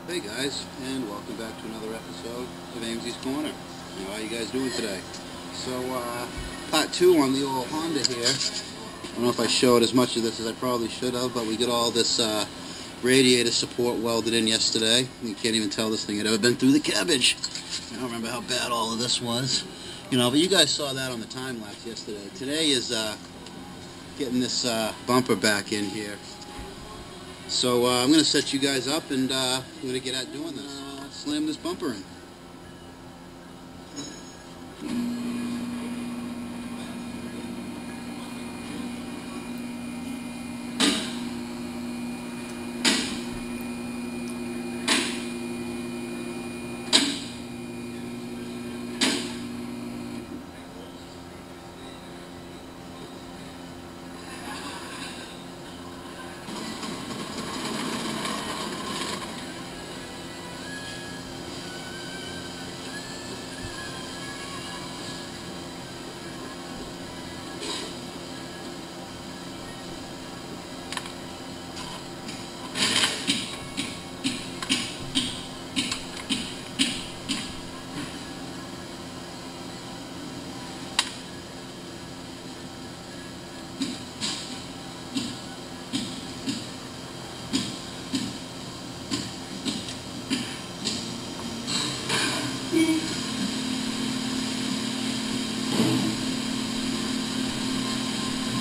Hey guys, and welcome back to another episode of Ames's Corner. How are you guys doing today? So, part 2 on the old Honda here. I don't know if I showed as much of this as I probably should have, but we got all this radiator support welded in yesterday. You can't even tell this thing had ever been through the cabbage. I don't remember how bad all of this was. You know, but you guys saw that on the time lapse yesterday. Today is getting this bumper back in here. So I'm going to set you guys up and I'm going to get at doing this. Slam this bumper in.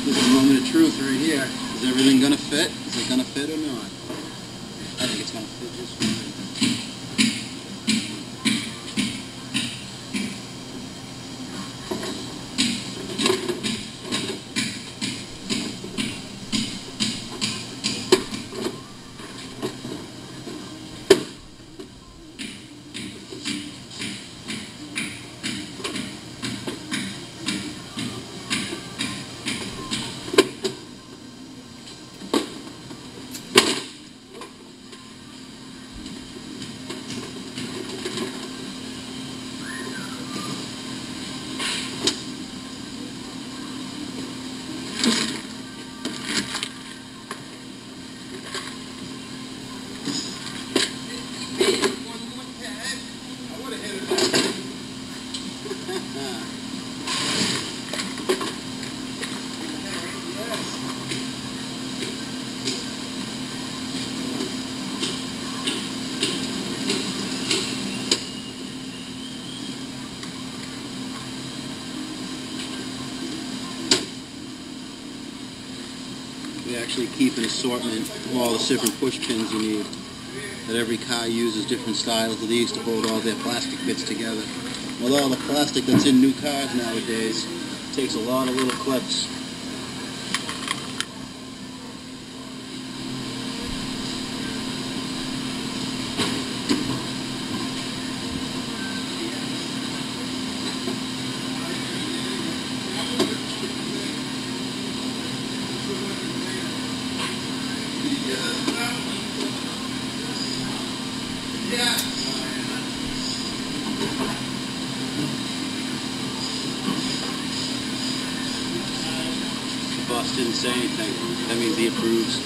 This is the moment of truth right here. Is everything going to fit? Is it going to fit or not? I think it's going to fit just fine. We actually keep an assortment of all the different push pins you need. That every car uses different styles of these to hold all their plastic bits together. With all the plastic that's in new cars nowadays, it takes a lot of little clips. The boss didn't say anything. That means he approves.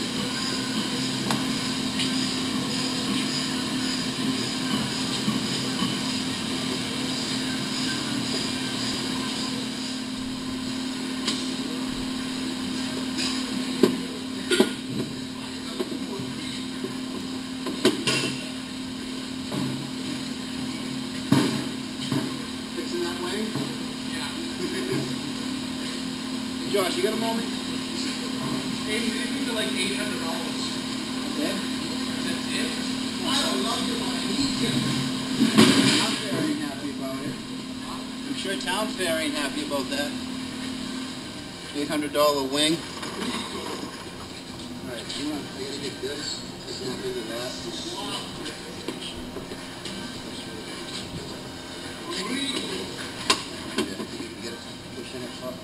Fixing that way? Yeah. Josh, you got a moment? Anything to like $800. Yeah. That's it? I don't love your money. Town Fair ain't happy about it. I'm sure Town Fair ain't happy about that. $800 wing. Alright, come on. I gotta get this. Snap into that. Get it. Push in it up.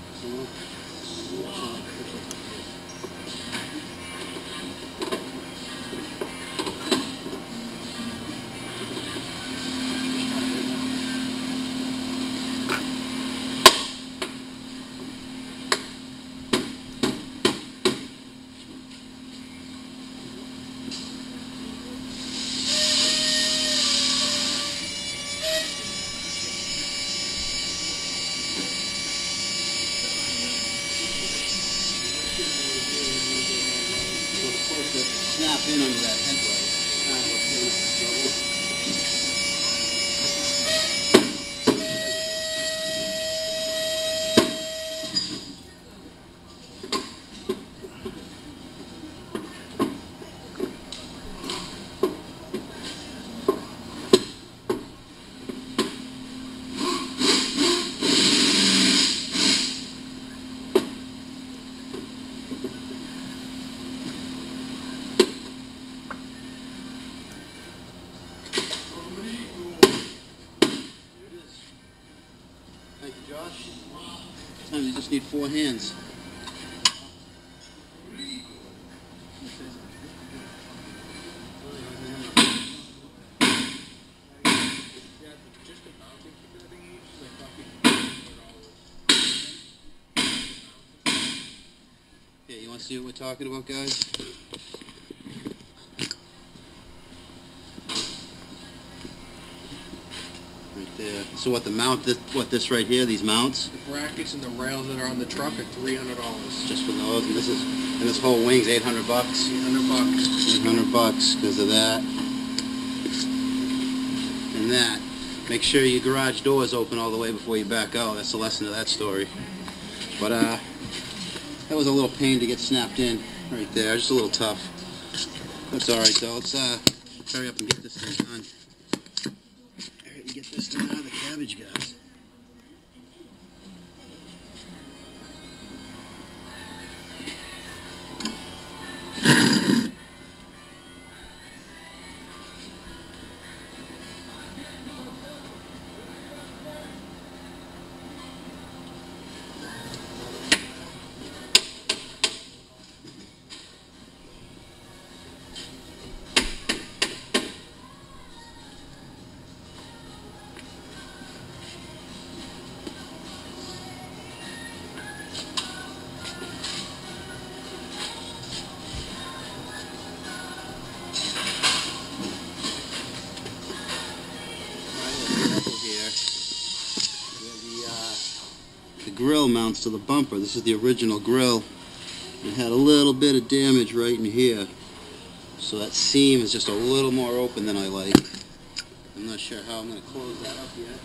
almost need 4 hands. Yeah, you want to see what we're talking about, guys? Right there. So what the mount, this right here, these mounts? The brackets and the rails that are on the truck are $300. Just for those, and this whole wing's $800. $800. $800 because of that. And that. Make sure your garage doors open all the way before you back out. That's the lesson of that story. But that was a little pain to get snapped in right there. Just a little tough. That's all right though. Let's hurry up and get this thing done. Hurry up and get this thing out of the cabbage, guys. The grill mounts to the bumper. This is the original grill. It had a little bit of damage right in here, so that seam is just a little more open than I like. I'm not sure how I'm going to close that up yet.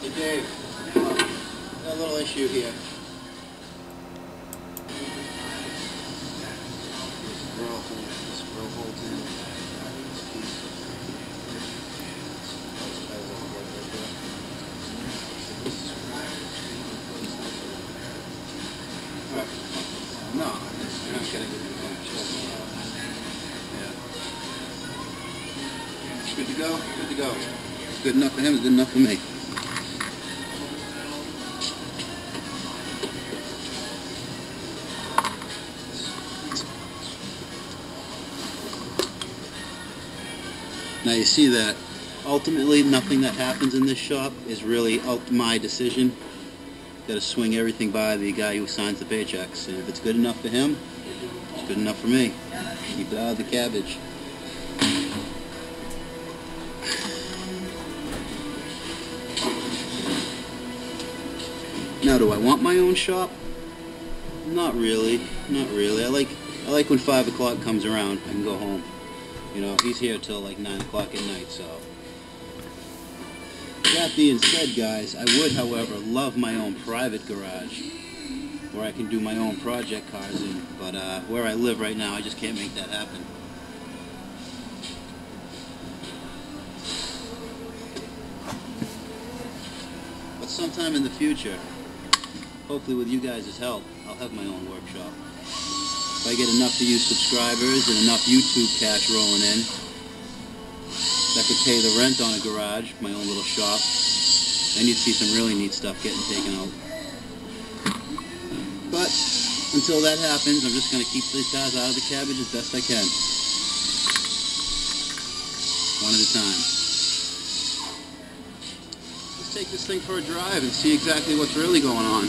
Hey Dave, got a little issue here. This grill holds in. No, I'm not getting it. Yeah. Good to go? Good to go. It's good enough for him, it's good enough for me. Now you see that ultimately nothing that happens in this shop is really my decision. Got to swing everything by the guy who signs the paychecks, and if it's good enough for him, it's good enough for me. Keep it out of the cabbage. Now, do I want my own shop? Not really. Not really. I like when 5 o'clock comes around, I can go home. You know, he's here till like 9 o'clock at night, so. That being said, guys, I would, however, love my own private garage where I can do my own project cars in, but where I live right now, I just can't make that happen. But sometime in the future, hopefully with you guys' help, I'll have my own workshop. If I get enough of you subscribers and enough YouTube cash rolling in, that could pay the rent on a garage, my own little shop. Then you'd see some really neat stuff getting taken out. But until that happens, I'm just going to keep these guys out of the cabbage as best I can. One at a time. Let's take this thing for a drive and see exactly what's really going on.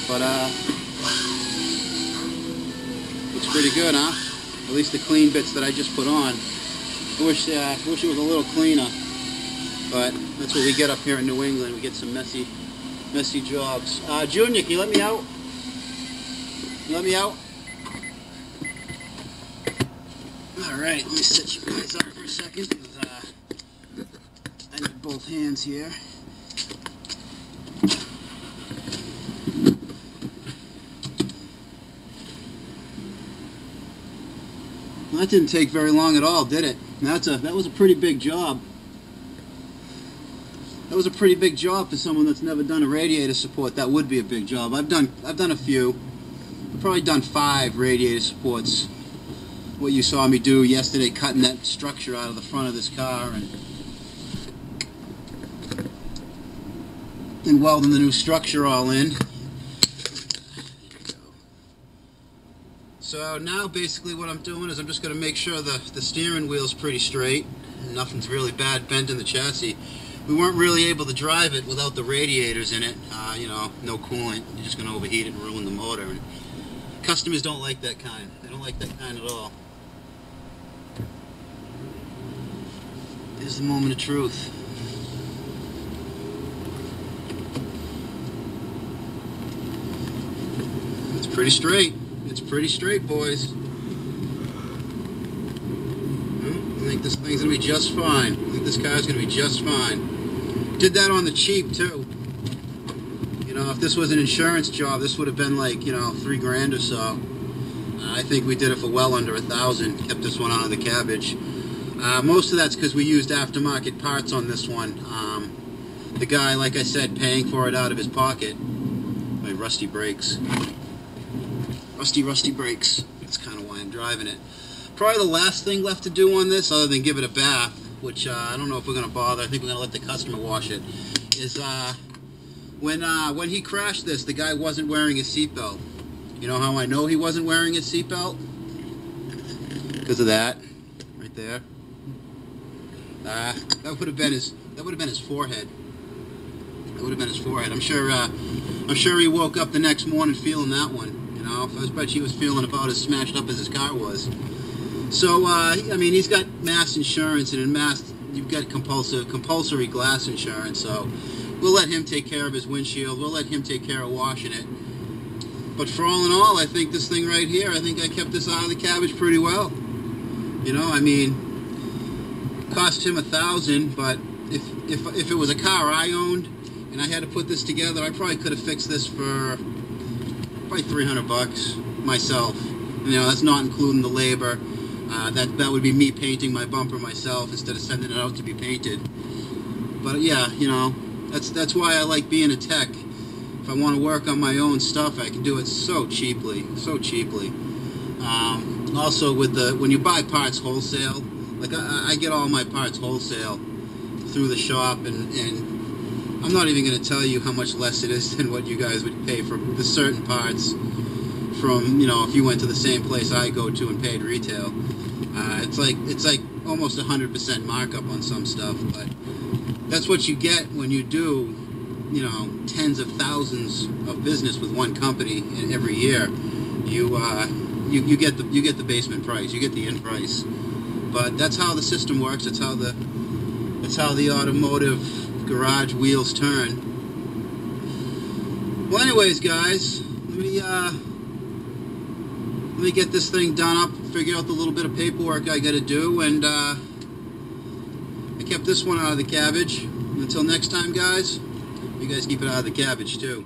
But looks pretty good, huh? At least the clean bits that I just put on. I wish it was a little cleaner, but that's what we get up here in New England. We get some messy jobs. Junior, can you let me out? You let me out? Alright, let me set you guys up for a second. I need both hands here. Well, that didn't take very long at all, did it? That was a pretty big job. That was a pretty big job for someone that's never done a radiator support. That would be a big job. I've done a few. I've probably done 5 radiator supports. What you saw me do yesterday, cutting that structure out of the front of this car and welding the new structure all in. So now basically what I'm doing is I'm just going to make sure the steering wheel's pretty straight and nothing's really bad bent in the chassis. We weren't really able to drive it without the radiators in it. You know, no coolant. You're just going to overheat it and ruin the motor. And customers don't like that kind. They don't like that kind at all. Here's the moment of truth. It's pretty straight. It's pretty straight, boys. I think this thing's going to be just fine. I think this car's going to be just fine. Did that on the cheap, too. You know, if this was an insurance job, this would have been like, you know, $3 grand or so. I think we did it for well under $1,000. Kept this one out of the cabbage. Most of that's because we used aftermarket parts on this one. The guy, like I said, paying for it out of his pocket. My rusty brakes. Rusty brakes. That's kind of why I'm driving it. Probably the last thing left to do on this, other than give it a bath, which I don't know if we're going to bother. I think we're going to let the customer wash it, is when he crashed this, the guy wasn't wearing his seatbelt. You know how I know he wasn't wearing his seatbelt? Because of that. Right there. That would have been his forehead. That would have been his forehead. I'm sure he woke up the next morning feeling that one. You know, I bet he was feeling about as smashed up as his car was. So I mean, he's got mass insurance, and in mass you've got compulsory glass insurance. So we'll let him take care of his windshield. We'll let him take care of washing it. But for all in all, I think this thing right here, I think I kept this out of the cabbage pretty well. You know, I mean, cost him $1,000, but if it was a car I owned and I had to put this together, I probably could have fixed this for probably $300 myself. You know, that's not including the labor. That would be me painting my bumper myself instead of sending it out to be painted. But yeah, you know, that's why I like being a tech. If I want to work on my own stuff, I can do it so cheaply, so cheaply. Also, when you buy parts wholesale, like I get all my parts wholesale through the shop, and I'm not even going to tell you how much less it is than what you guys would pay for the certain parts from, you know, if you went to the same place I go to and paid retail. It's like almost 100% markup on some stuff, but that's what you get when you do, you know, tens of thousands of business with one company every year. You get the basement price, you get the end price. But that's how the system works. That's how the automotive garage wheels turn. Well, anyways, guys, let me get this thing done up, figure out the little bit of paperwork I got to do, and I kept this one out of the cabbage. Until next time, guys, you guys keep it out of the cabbage too.